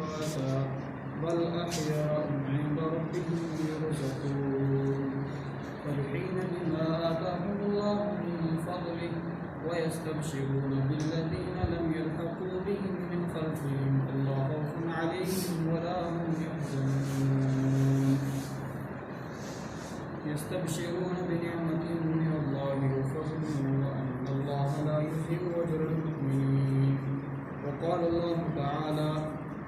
أمواتا بل أحياء عند ربهم يرزقون فرحين بما آتاهم الله من فضله ويستبشرون بالذين لم يلحقوا بهم من خلفهم ألا خوف عليهم ولا هم يحزنون يستبشرون بنعمة من الله وفضل وأن الله لا يضيع أجر المؤمنين وقال الله تعالى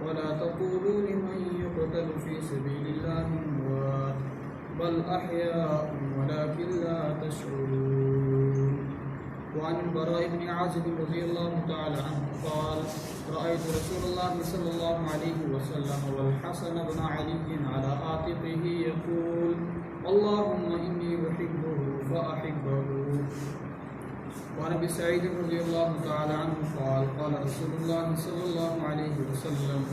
ولا تقولوا لمن يقتل في سبيل الله أموات بل أحياء ولكن لا تشعرون وعن البراء بن عازب رضي الله تعالى عنه قال رأيت رسول الله صلى الله عليه وسلم والحسن بن علي على عاتقه يقول اللهم إني أحبه فأحبه. وعن أبي سعيد رضي الله تعالى عنه قال قال رسول الله صلى الله عليه وسلم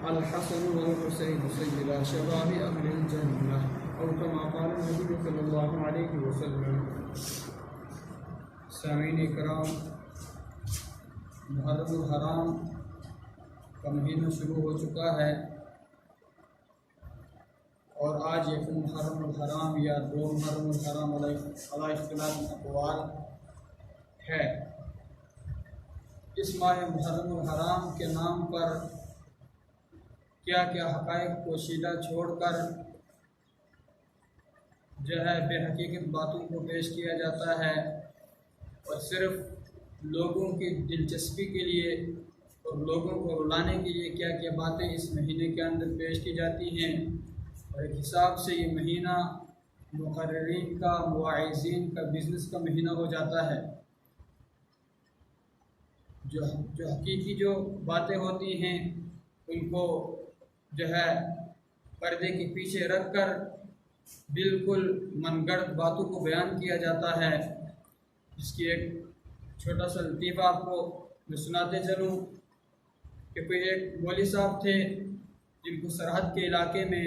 الحسن والحسين سيدا شباب أهل الجنة أو كما قال النبي صلى الله عليه وسلم. سامعین کرام، محرم الحرام کا مہینہ شروع ہو چکا ہے اور آج ایک محرم الحرام یا دو محرم الحرام علی اختلاف اقوال ہے. اس ماہ محرم الحرام کے نام پر کیا کیا حقائق پوشیدہ چھوڑ کر جو ہے بے حقیقت باتوں کو پیش کیا جاتا ہے اور صرف لوگوں کی دلچسپی کے لیے اور لوگوں کو رلانے کے لیے کیا کیا باتیں اس مہینے کے اندر پیش کی جاتی ہیں. اور ایک حساب سے یہ مہینہ مقررین کا، مواعظین کا، بزنس کا مہینہ ہو جاتا ہے. جو حقیقی جو باتیں ہوتی ہیں ان کو جو ہے پردے کے پیچھے رکھ کر بالکل من گڑھ باتوں کو بیان کیا جاتا ہے. جس کی ایک چھوٹا سا لطیفہ آپ کو میں سناتے چلوں کہ کوئی ایک مولوی صاحب تھے جن کو سرحد کے علاقے میں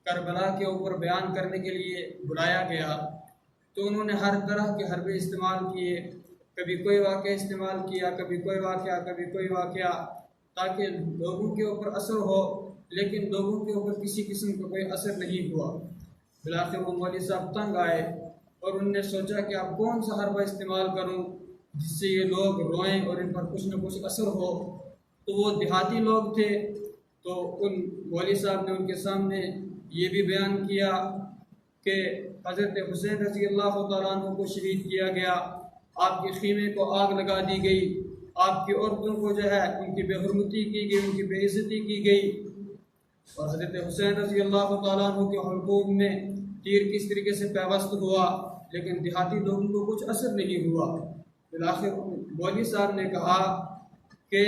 کربلا کے اوپر بیان کرنے کے لیے بلایا گیا. تو انہوں نے ہر طرح کے حربے استعمال کیے، کبھی کوئی واقعہ استعمال کیا، کبھی کوئی واقعہ تاکہ لوگوں کے اوپر اثر ہو، لیکن لوگوں کے اوپر کسی قسم کا کوئی اثر نہیں ہوا. بلاخر وہ مولوی صاحب تنگ آئے اور انہوں نے سوچا کہ اب کون سا حربہ استعمال کروں جس سے یہ لوگ روئیں اور ان پر کچھ نہ کچھ اثر ہو. تو وہ دیہاتی لوگ تھے، تو ان مولوی صاحب نے ان کے سامنے یہ بھی بیان کیا کہ حضرت حسین رضی اللہ تعالیٰ عنہ کو شہید کیا گیا، آپ کے خیمے کو آگ لگا دی گئی، آپ کی عورتوں کو جو ہے ان کی بے حرمتی کی گئی، ان کی بے عزتی کی گئی، اور حضرت حسین رضی اللہ تعالیٰ عنہ کے حلقوم میں تیر کس طریقے سے پیوست ہوا، لیکن دیہاتی لوگوں کو کچھ اثر نہیں ہوا. بالآخر مولوی صاحب نے کہا کہ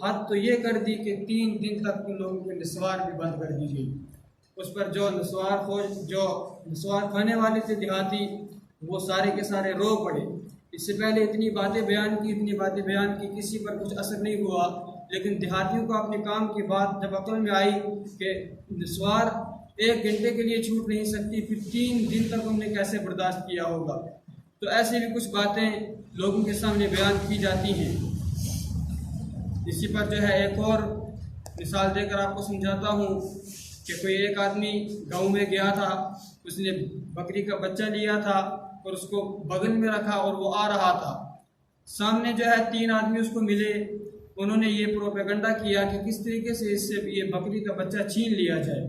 حد تو یہ کر دی کہ 3 دن تک ان لوگوں کے نسوار بھی بند کر دی گئی. اس پر جو نسوار کھانے والے تھے دیہاتی، وہ سارے کے سارے رو پڑے. اس سے پہلے اتنی باتیں بیان کی کسی پر کچھ اثر نہیں ہوا، لیکن دیہاتیوں کو اپنے کام کی بات جب عقل میں آئی کہ نسوار 1 گھنٹے کے لیے چھوٹ نہیں سکتی، پھر 3 دن تک ہم نے کیسے برداشت کیا ہوگا. تو ایسے بھی کچھ باتیں لوگوں کے سامنے بیان کی جاتی ہیں. اسی پر جو ہے ایک اور مثال دے کر آپ کو سمجھاتا ہوں کہ کوئی ایک آدمی گاؤں میں گیا تھا، اس نے بکری کا بچہ لیا تھا اور اس کو بغل میں رکھا اور وہ آ رہا تھا. سامنے جو ہے 3 آدمی اس کو ملے، انہوں نے یہ پروپیگنڈا کیا کہ کس طریقے سے اس سے یہ بکری کا بچہ چھین لیا جائے.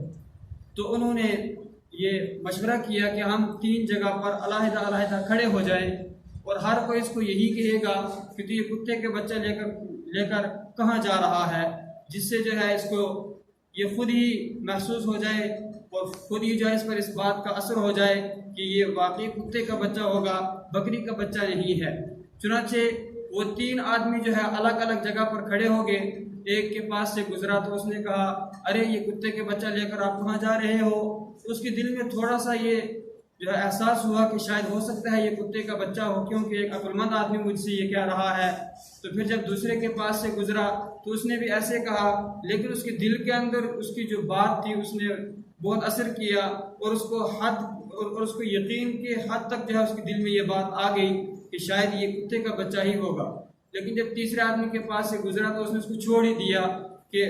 تو انہوں نے یہ مشورہ کیا کہ ہم 3 جگہ پر علیحدہ کھڑے ہو جائیں اور ہر کوئی اس کو یہی کہے گا کہ تو یہ کتے کے بچہ لے کر کہاں جا رہا ہے، جس سے جو ہے اس کو یہ خود ہی محسوس ہو جائے اور خود ہی جو ہے اس پر اس بات کا اثر ہو جائے کہ یہ واقعی کتے کا بچہ ہوگا، بکری کا بچہ نہیں ہے. چنانچہ وہ 3 آدمی جو ہے الگ الگ جگہ پر کھڑے ہو گئے. ایک کے پاس سے گزرا تو اس نے کہا ارے یہ کتے کے بچہ لے کر آپ کہاں جا رہے ہو. اس کے دل میں تھوڑا سا یہ جو ہے احساس ہوا کہ شاید ہو سکتا ہے یہ کتے کا بچہ ہو، کیونکہ ایک عقل مند آدمی مجھ سے یہ کہہ رہا ہے. تو پھر جب دوسرے کے پاس سے گزرا تو اس نے بھی ایسے کہا، لیکن اس کے دل کے اندر اس کی جو بات تھی اس نے بہت اثر کیا اور اس کو یقین کے حد تک جو ہے اس کے دل میں یہ بات آ گئی کہ شاید یہ کتے کا بچہ ہی ہوگا. لیکن جب تیسرے آدمی کے پاس سے گزرا تو اس نے اس کو چھوڑ ہی دیا کہ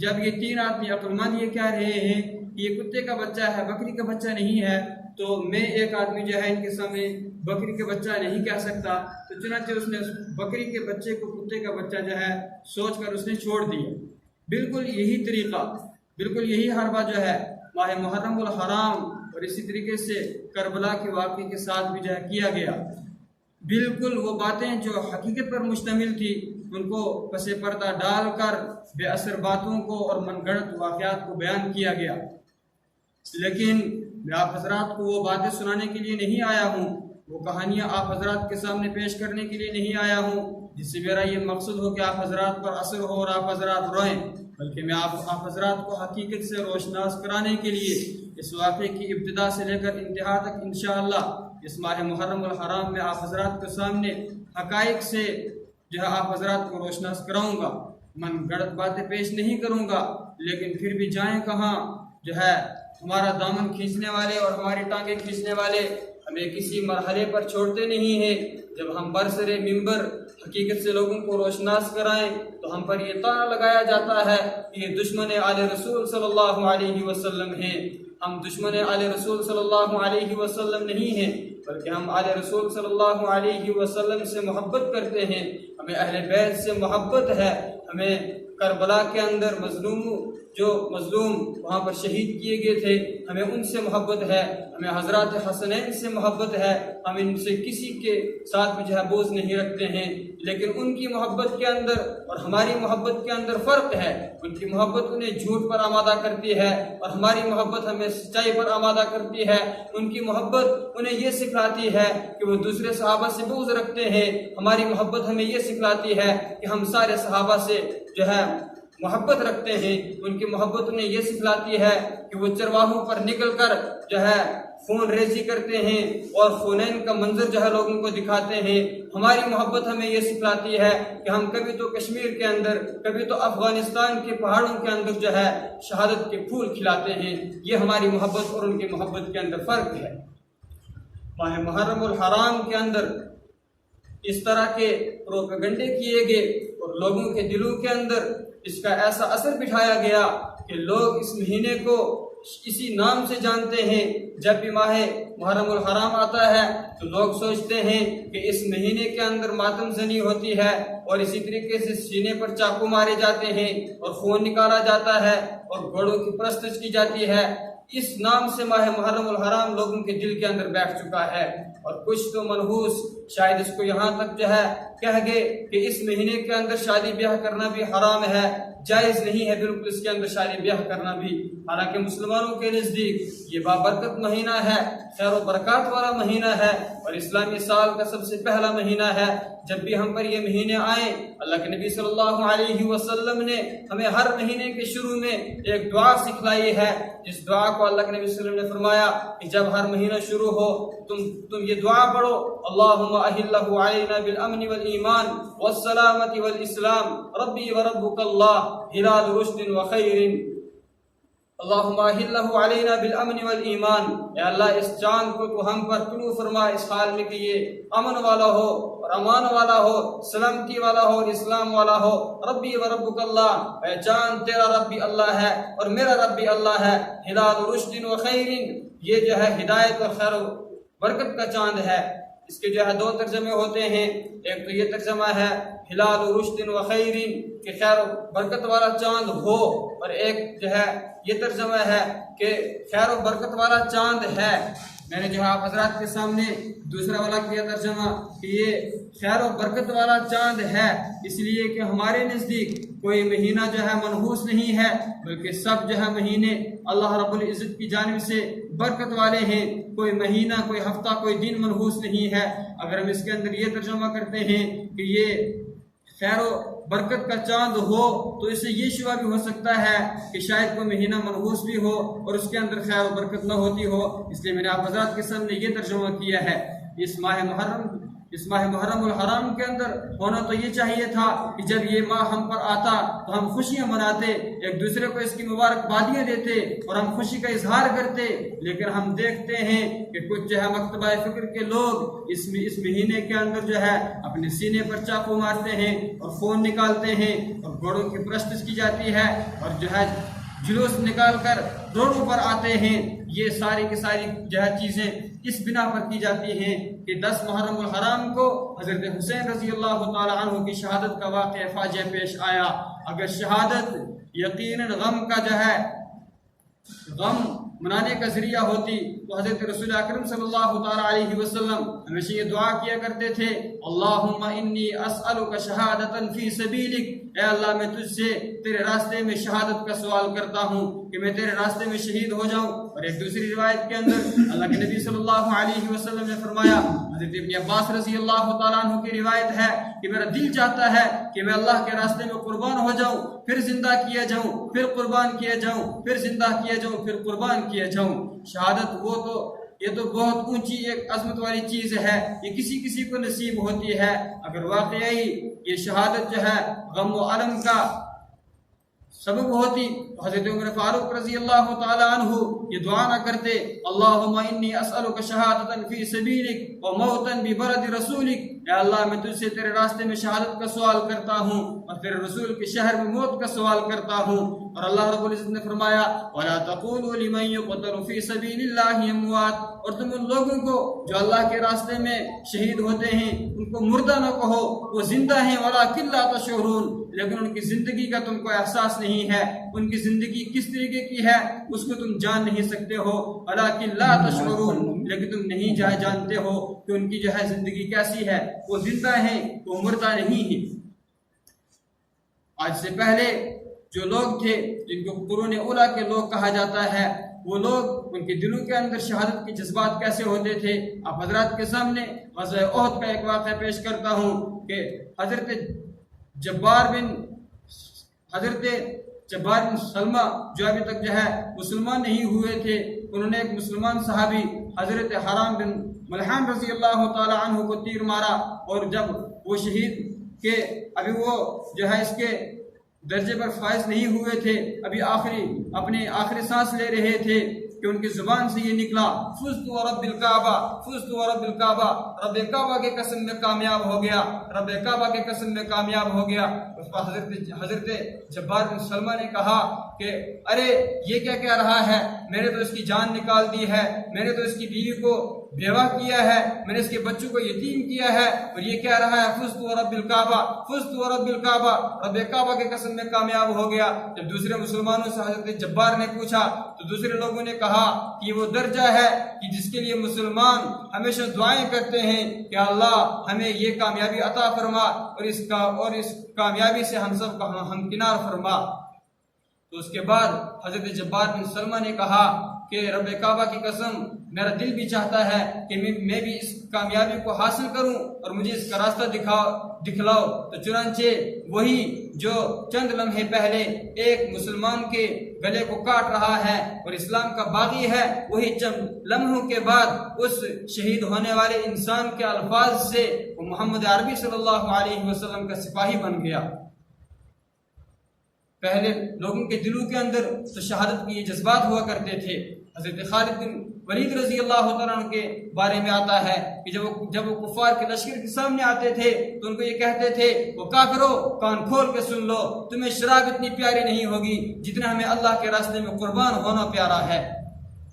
جب یہ تین آدمی عقلمند یہ کہہ رہے ہیں کہ یہ کتے کا بچہ ہے، بکری کا بچہ نہیں ہے، تو میں ایک آدمی جو ہے ان کے سامنے بکری کا بچہ نہیں کہہ سکتا، تو چنانچہ اس نے بکری کے بچے کو کتے کا بچہ جو ہے سوچ کر اس نے چھوڑ دیا۔ بالکل یہی طریقہ، بالکل یہی حربہ جو ہے ماہ محرم الحرام اور اسی طریقے سے کربلا کے واقعے کے ساتھ بھی جو ہے کیا گیا۔ بالکل وہ باتیں جو حقیقت پر مشتمل تھی ان کو پس پردہ ڈال کر بے اثر باتوں کو اور من گھڑت واقعات کو بیان کیا گیا۔ لیکن میں آپ حضرات کو وہ باتیں سنانے کے لیے نہیں آیا ہوں، وہ کہانیاں آپ حضرات کے سامنے پیش کرنے کے لیے نہیں آیا ہوں جس سے میرا یہ مقصد ہو کہ آپ حضرات پر اثر ہو اور آپ حضرات روئیں، بلکہ میں آپ حضرات کو حقیقت سے روشناس کرانے کے لیے اس واقعے کی ابتدا سے لے کر انتہا تک انشاءاللہ اس ماہ محرم الحرام میں آپ حضرات کے سامنے حقائق سے جو ہے آپ حضرات کو روشناس کراؤں گا، من گھڑت باتیں پیش نہیں کروں گا۔ لیکن پھر بھی جائیں کہاں، جو ہے ہمارا دامن کھینچنے والے اور ہماری ٹانگیں کھینچنے والے ہمیں کسی مرحلے پر چھوڑتے نہیں ہیں۔ جب ہم برسر ممبر حقیقت سے لوگوں کو روشناس کرائیں تو ہم پر یہ طعن لگایا جاتا ہے کہ یہ دشمن آل رسول صلی اللہ علیہ وسلم ہیں۔ ہم دشمن آل رسول صلی اللہ علیہ وسلم نہیں ہیں، بلکہ ہم آل رسول صلی اللہ علیہ وسلم سے محبت کرتے ہیں، ہمیں اہل بیت سے محبت ہے، ہمیں کربلا کے اندر جو مظلوم وہاں پر شہید کیے گئے تھے ہمیں ان سے محبت ہے، ہمیں حضرات حسنین سے محبت ہے، ہم ان سے کسی کے ساتھ بھی جو ہے بغض نہیں رکھتے ہیں، لیکن ان کی محبت کے اندر اور ہماری محبت کے اندر فرق ہے۔ ان کی محبت انہیں جھوٹ پر آمادہ کرتی ہے اور ہماری محبت ہمیں سچائی پر آمادہ کرتی ہے۔ ان کی محبت انہیں یہ سکھلاتی ہے کہ وہ دوسرے صحابہ سے بغض رکھتے ہیں، ہماری محبت ہمیں یہ سکھلاتی ہے کہ ہم سارے صحابہ سے جو ہے محبت رکھتے ہیں۔ ان کی محبت انہیں یہ سکھلاتی ہے کہ وہ چرواہوں پر نکل کر جو ہے خون ریزی کرتے ہیں اور خونین کا منظر جو ہے لوگوں کو دکھاتے ہیں۔ ہماری محبت ہمیں یہ سکھلاتی ہے کہ ہم کبھی تو کشمیر کے اندر، کبھی تو افغانستان کے پہاڑوں کے اندر جو ہے شہادت کے پھول کھلاتے ہیں۔ یہ ہماری محبت اور ان کی محبت کے اندر فرق ہے۔ ماہ محرم الحرام کے اندر اس طرح کے پروپیگنڈے کیے گئے اور لوگوں کے دلوں کے اندر اس کا ایسا اثر بٹھایا گیا کہ لوگ اس مہینے کو اسی نام سے جانتے ہیں۔ جب بھی ماہ محرم الحرام آتا ہے تو لوگ سوچتے ہیں کہ اس مہینے کے اندر ماتم زنی ہوتی ہے اور اسی طریقے سے سینے پر چاقو مارے جاتے ہیں اور خون نکالا جاتا ہے اور گھوڑوں کی پرستش کی جاتی ہے۔ اس نام سے ماہ محرم الحرام لوگوں کے دل کے اندر بیٹھ چکا ہے، اور کچھ تو منحوس شاید اس کو یہاں تک جو ہے کہہ گئے کہ اس مہینے کے اندر شادی بیاہ کرنا بھی حرام ہے، جائز نہیں ہے بالکل اس کے اندر شادی بیاہ کرنا بھی۔ حالانکہ مسلمانوں کے نزدیک یہ بابرکت مہینہ ہے، خیر و برکات والا مہینہ ہے اور اسلامی سال کا سب سے پہلا مہینہ ہے۔ جب بھی ہم پر یہ مہینے آئیں، اللہ کے نبی صلی اللہ علیہ وسلم نے ہمیں ہر مہینے کے شروع میں ایک دعا سکھلائی ہے، جس دعا کو اللہ کے نبی صلی اللہ علیہ وسلم نے فرمایا کہ جب ہر مہینہ شروع ہو تم یہ دعا پڑھو، اللہم اہلہ علینا بالامن والایمان والسلامت والاسلام ربی وربک اللہ ہلال رشد وخیر۔ اللہم اہلہ علینا بالامن والایمان، اے اللہ اس چاند کو تو ہم پر طلوع فرما اس حال میں کہ یہ امن والا ہو اور امان والا ہو، سلامتی والا ہو اور اسلام والا ہو۔ ربی وربک اللہ، اے چاند تیرا رب بھی اللہ ہے اور میرا رب بھی اللہ ہے۔ ہلال رشد وخیر، یہ جو ہے ہدایت اور خیر و برکت کا چاند ہے۔ اس کے جو ہے دو ترجمے ہوتے ہیں، ایک تو یہ ترجمہ ہے ہلال رشد وخیر کہ خیر و برکت والا چاند ہو، اور ایک جو ہے یہ ترجمہ ہے کہ خیر و برکت والا چاند ہے۔ میں نے جو ہے آپ حضرات کے سامنے دوسرا والا کیا ترجمہ کہ یہ خیر و برکت والا چاند ہے، اس لیے کہ ہمارے نزدیک کوئی مہینہ جو ہے منحوس نہیں ہے، بلکہ سب جو ہے مہینے اللہ رب العزت کی جانب سے برکت والے ہیں۔ کوئی مہینہ، کوئی ہفتہ، کوئی دن منحوس نہیں ہے۔ اگر ہم اس کے اندر یہ ترجمہ کرتے ہیں کہ یہ خیر و برکت کا چاند ہو تو اس سے یہ شبہ بھی ہو سکتا ہے کہ شاید کوئی مہینہ منحوس بھی ہو اور اس کے اندر خیر و برکت نہ ہوتی ہو، اس لیے میں نے آپ حضرات کے سامنے یہ ترجمہ کیا ہے۔ اس اس ماہ محرم الحرام کے اندر ہونا تو یہ چاہیے تھا کہ جب یہ ماہ ہم پر آتا تو ہم خوشیاں مناتے، ایک دوسرے کو اس کی مبارکبادیاں دیتے اور ہم خوشی کا اظہار کرتے، لیکن ہم دیکھتے ہیں کہ کچھ جو ہے مکتبہ فکر کے لوگ اس مہینے کے اندر جو ہے اپنے سینے پر چاقو مارتے ہیں اور خون نکالتے ہیں اور گھوڑوں کی پرستش کی جاتی ہے اور جو ہے جلوس نکال کر روڈوں پر آتے ہیں۔ یہ ساری کی ساری جو ہے چیزیں اس بنا پر کی جاتی ہیں کہ 10 محرم الحرام کو حضرت حسین رضی اللہ تعالی عنہ کی شہادت کا واقعہ فاجعہ پیش آیا۔ اگر شہادت یقیناً غم کا جو ہے غم منانے کا ذریعہ ہوتی تو حضرت رسول اکرم صلی اللہ تعالی علیہ وسلم ہمیشہ یہ دعا کیا کرتے تھے، اللہم انی اسألک شہادتا فی سبیلک، اے اللہ میں تجھ سے تیرے راستے میں شہادت کا سوال کرتا ہوں کہ میں تیرے راستے میں شہید ہو جاؤں۔ اور ایک دوسری روایت کے اندر اللہ کے نبی صلی اللہ علیہ وسلم نے فرمایا، حضرت ابن عباس رضی اللہ تعالیٰ عنہ کی روایت ہے کہ میرا دل چاہتا ہے کہ میں اللہ کے راستے میں قربان ہو جاؤں، پھر زندہ کیا جاؤں، پھر قربان کیا جاؤں، پھر زندہ کیا جاؤں، پھر قربان کیا جاؤں۔ شہادت یہ تو بہت اونچی ایک عظمت والی چیز ہے، یہ کسی کسی کو نصیب ہوتی ہے۔ اگر واقعی یہ شہادت جو ہے غم و علم کا سبب ہوتی تو حضرت عمر فاروق رضی اللہ تعالی عنہ یہ دعا نہ کرتے، اللہم انی اسألک شہادتا فی سبیلک و موتا ببرد رسولک، اے اللہ میں تجھ سے تیرے راستے میں شہادت کا سوال کرتا ہوں اور تیرے رسول کے شہر میں موت کا سوال کرتا ہوں۔ اور اللہ رب العزت نے فرمایا، وَلَا تَقُولُوا لِمَنْ يُقْتَلُ فِي سَبِيلِ اللَّهِ أَمْوَاتٌ، اور تم ان لوگوں کو جو اللہ کے راستے میں شہید ہوتے ہیں ان کو مردہ نہ کہو، وہ زندہ ہیں، وَلَٰكِن لَا تَشْعُرُونَ، لیکن ان کی زندگی کا تم کو احساس نہیں ہے، ان کی زندگی کس طریقے کی ہے اس کو تم جان نہیں سکتے ہو، وَلَٰكِن لَا تَشْعُرُونَ، لیکن تم نہیں جانتے ہو کہ ان کی جو ہے زندگی کیسی ہے، وہ زندہ ہیں، وہ مردہ نہیں ہیں۔ آج سے پہلے جو لوگ تھے جن کو قرون اولیٰ کے لوگ کہا جاتا ہے، وہ لوگ ان کے دلوں کے اندر شہادت کے جذبات کیسے ہوتے تھے۔ آپ حضرات کے سامنے غزوہ احد کا ایک واقعہ پیش کرتا ہوں کہ حضرت جبار بن سلمہ جو ابھی تک جو ہے مسلمان نہیں ہوئے تھے، انہوں نے ایک مسلمان صحابی حضرت حرام بن ملحان رضی اللہ تعالی عنہ کو تیر مارا، اور جب وہ شہید کہ ابھی وہ جو ہے اس کے درجے پر فائز نہیں ہوئے تھے، ابھی اپنے آخری سانس لے رہے تھے کہ ان کی زبان سے یہ نکلا، فزت ورب الکعبہ، فزت ورب الکعبہ، رب کعبہ کے قسم میں کامیاب ہو گیا، رب کعبہ کے قسم میں کامیاب ہو گیا۔ اس پر حضرت جبار بن سلمہ نے کہا کہ ارے یہ کیا کہہ رہا ہے، میں نے تو اس کی جان نکال دی ہے، میں نے تو اس کی بیوی کو بیوہ کیا ہے، میں نے اس کے بچوں کو یتیم کیا ہے، اور یہ کہہ رہا ہے فزت ورب الکعبہ، فزت ورب الکعبہ، رب کعبہ کے قسم میں کامیاب ہو گیا۔ جب دوسرے مسلمانوں سے حضرت جبار نے پوچھا تو دوسرے لوگوں نے کہا کہ وہ درجہ ہے کہ جس کے لیے مسلمان ہمیشہ دعائیں کرتے ہیں کہ اللہ ہمیں یہ کامیابی عطا فرما اور اس کامیابی سے ہم سب کا ہمکنار فرما۔ تو اس کے بعد حضرت جبار بن سلمہ نے کہا کہ رب کعبہ کی قسم میرا دل بھی چاہتا ہے کہ میں بھی اس کامیابی کو حاصل کروں اور مجھے اس کا راستہ دکھلاؤ۔ تو چنانچہ وہی جو چند لمحے پہلے ایک مسلمان کے گلے کو کاٹ رہا ہے اور اسلام کا باغی ہے، وہی چند لمحوں کے بعد اس شہید ہونے والے انسان کے الفاظ سے وہ محمد عربی صلی اللہ علیہ وسلم کا سپاہی بن گیا۔ پہلے لوگوں کے دلوں کے اندر تو شہادت کے یہ جذبات ہوا کرتے تھے۔ حضرت خالد بن ولید رضی اللہ تعالیٰ عنہ کے بارے میں آتا ہے کہ جب وہ کفار کے لشکر کے سامنے آتے تھے تو ان کو یہ کہتے تھے، وہ کافرو کان کھول کے سن لو، تمہیں شراب اتنی پیاری نہیں ہوگی جتنا ہمیں اللہ کے راستے میں قربان ہونا پیارا ہے۔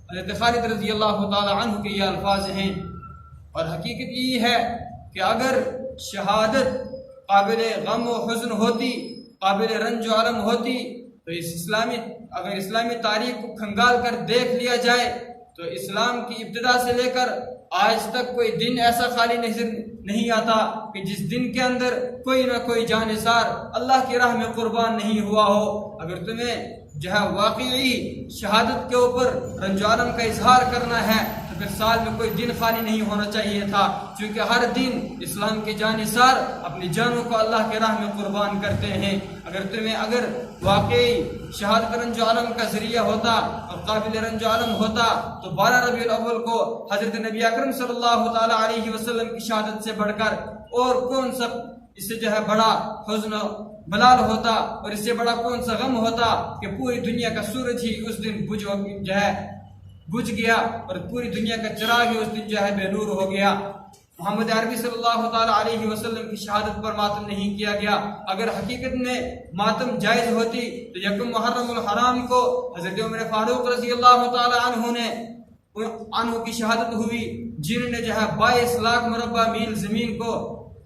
حضرت خالد رضی اللہ تعالیٰ عنہ کے یہ الفاظ ہیں، اور حقیقت یہ ہے کہ اگر شہادت قابل غم و حزن ہوتی، قابل رنج و علم ہوتی، تو اگر اسلامی تاریخ کو کھنگال کر دیکھ لیا جائے تو اسلام کی ابتدا سے لے کر آج تک کوئی دن ایسا خالی نظر نہیں آتا کہ جس دن کے اندر کوئی نہ کوئی جانثار اللہ کی راہ میں قربان نہیں ہوا ہو۔ اگر تمہیں جو ہے واقعی شہادت کے اوپر رنج و عالم کا اظہار کرنا ہے تو پھر سال میں کوئی دن خالی نہیں ہونا چاہیے تھا، چونکہ ہر دن اسلام کے جانثار اپنی جانوں کو اللہ کے راہ میں قربان کرتے ہیں۔ اگر واقعی شہادت رنج و علم کا ذریعہ ہوتا اور قابل رنج و علم ہوتا تو 12 ربیع الاول کو حضرت نبی اکرم صلی اللہ تعالی علیہ وسلم کی شہادت سے بڑھ کر اور کون سا اس سے بڑا حزن و ملال ہوتا، اور اس سے بڑا کون سا غم ہوتا کہ پوری دنیا کا سورج ہی اس دن بجھ گیا اور پوری دنیا کا چراغ ہی اس دن بے نور ہو گیا۔ محمد عربی صلی اللہ تعالی علیہ وسلم کی شہادت پر ماتم نہیں کیا گیا۔ اگر حقیقت میں ماتم جائز ہوتی تو یکم محرم الحرام کو حضرت عمر فاروق رضی اللہ تعالی عنہ کی شہادت ہوئی، جنہوں نے 22 لاکھ مربع میل زمین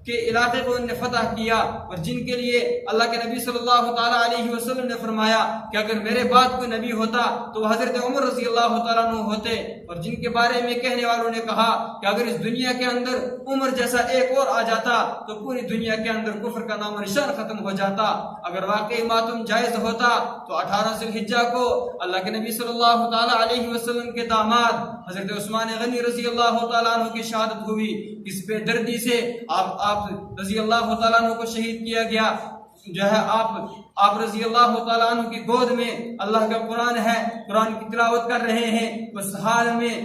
کے علاقے کو انہوں نے فتح کیا، اور جن کے لیے اللہ کے نبی صلی اللہ تعالی علیہ وسلم نے فرمایا کہ اگر میرے بعد کوئی نبی ہوتا تو وہ حضرت عمر رضی اللہ تعالیٰ عنہ ہوتے، اور جن کے بارے میں کہنے والوں نے کہا کہ اگر اس دنیا کے اندر عمر جیسا ایک اور آ جاتا تو پوری دنیا کے اندر کفر کا نام و نشان ختم ہو جاتا۔ اگر واقعی ماتم جائز ہوتا تو 18 ذی الحجہ کو اللہ کے نبی صلی اللہ تعالی علیہ وسلم کے داماد حضرت عثمان غنی رضی اللہ تعالیٰ عنہ کی شہادت ہوئی، اس بے دردی سے آپ رضی اللہ تعالیٰ عنہ کو شہید کیا گیا۔ آپ رضی اللہ تعالیٰ عنہ کی گود میں اللہ کا قرآن ہے، قرآن کی تلاوت کر رہے ہیں، اس حال میں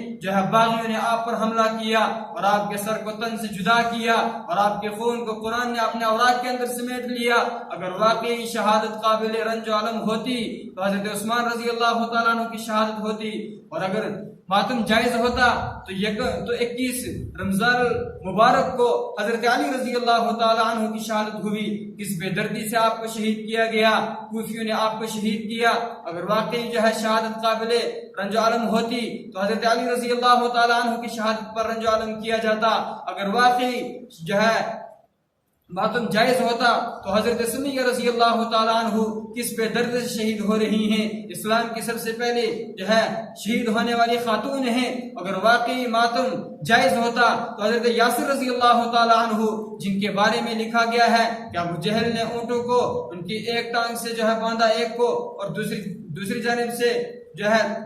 باغیوں نے آپ پر حملہ کیا اور آپ کے سر کو تن سے جدا کیا اور آپ کے خون کو قرآن نے اپنے اوراق کے اندر سمیٹ لیا۔ اگر واقعی شہادت قابل رنج و علم ہوتی تو حضرت عثمان رضی اللہ تعالیٰ عنہ کی شہادت ہوتی، اور اگر ماتم جائز ہوتا تو 21 رمضان المبارک کو حضرت علی رضی اللہ تعالی عنہ کی شہادت ہوئی، کس بے دردی سے آپ کو شہید کیا گیا، کوفیوں نے آپ کو شہید کیا۔ اگر واقعی شہادت قابل رنج و علم ہوتی تو حضرت علی رضی اللہ تعالی عنہ کی شہادت پر رنج و علم کیا جاتا۔ اگر واقعی ماتم جائز ہوتا تو حضرت سمیہ رضی اللہ تعالیٰ عنہ کس پہ درد سے شہید ہو رہی ہیں، اسلام کی سب سے پہلے شہید ہونے والی خاتون ہیں۔ اگر واقعی ماتم جائز ہوتا تو حضرت یاسر رضی اللہ تعالیٰ عنہ، جن کے بارے میں لکھا گیا ہے کہ ابو جہل نے اونٹوں کو ان کی ایک ٹانگ سے باندھا ایک کو، اور دوسری جانب سے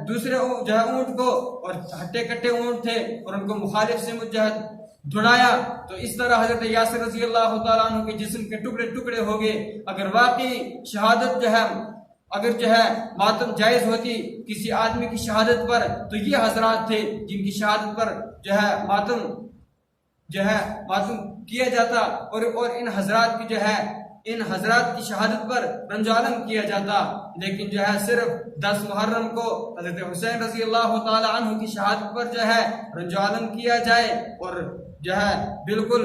دوسرے اونٹ کو، اور ہٹے کٹے اونٹ تھے اور ان کو مخالف سے دھڑایا، تو اس طرح حضرت یاسر رضی اللہ تعالیٰ عنہ کے جسم کے ٹکڑے ٹکڑے ہو گئے۔ اگر واقعی شہادت ماتم جائز ہوتی کسی آدمی کی شہادت پر تو یہ حضرات تھے جن کی شہادت پر ماتم کیا جاتا، اور ان حضرات کی شہادت پر رنج و علم کیا جاتا۔ لیکن صرف 10 محرم کو حضرت حسین رضی اللہ تعالی عنہ کی شہادت پر رنج و علم کیا جائے، اور بالکل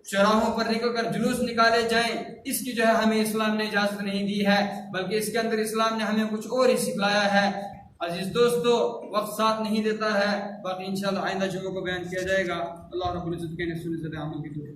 چوراہوں پر نکل کر جلوس نکالے جائیں، اس کی ہمیں اسلام نے اجازت نہیں دی ہے، بلکہ اس کے اندر اسلام نے ہمیں کچھ اور ہی سکھلایا ہے۔ عزیز دوستو، وقت ساتھ نہیں دیتا ہے، باقی انشاءاللہ آئندہ جمعوں کو بیان کیا جائے گا۔ اللہ رب العزت کے عمل کی توفیق